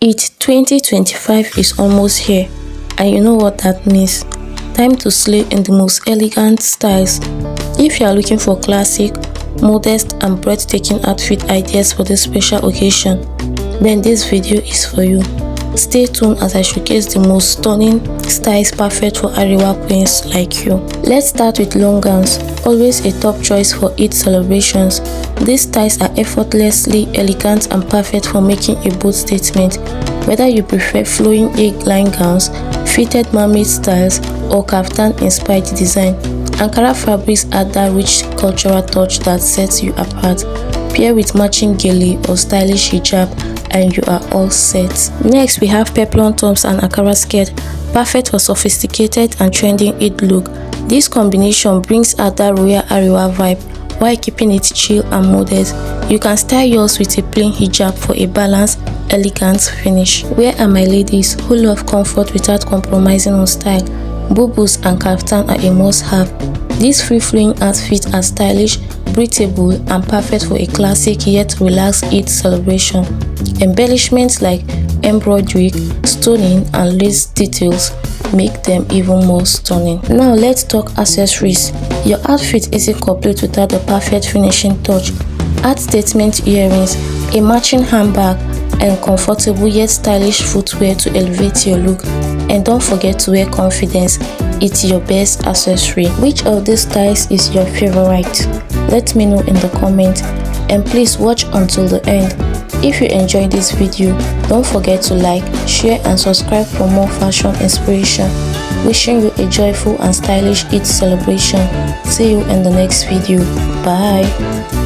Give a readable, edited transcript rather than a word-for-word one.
It's 2025 is almost here, and you know what that means. Time to slay in the most elegant styles. If you are looking for classic, modest and breathtaking outfit ideas for this special occasion, then this video is for you. Stay tuned as I showcase the most stunning styles perfect for Arewa queens like you. Let's start with long gowns, always a top choice for Eid celebrations. These styles are effortlessly elegant and perfect for making a bold statement. Whether you prefer flowing egg-line gowns, fitted mermaid styles, or kaftan-inspired design, Ankara fabrics add that rich cultural touch that sets you apart. Pair with matching gele or stylish hijab and you are all set. Next, we have peplum tops and Ankara skirt, perfect for sophisticated and trending Eid look. This combination brings out that royal Arewa vibe while keeping it chill and modest. You can style yours with a plain hijab for a balanced, elegant finish. Where are my ladies who love comfort without compromising on style? Bubus and kaftan are a must-have. These free-flowing outfits are stylish, breathable, and perfect for a classic yet relaxed Eid celebration. Embellishments like embroidery, stoning, and lace details make them even more stunning. Now let's talk accessories. Your outfit isn't complete without the perfect finishing touch. Add statement earrings, a matching handbag, and comfortable yet stylish footwear to elevate your look. And don't forget to wear confidence. It's your best accessory. Which of these styles is your favorite? Let me know in the comments, and please watch until the end. If you enjoyed this video, don't forget to like, share and subscribe for more fashion inspiration. Wishing you a joyful and stylish Eid celebration. See you in the next video. Bye.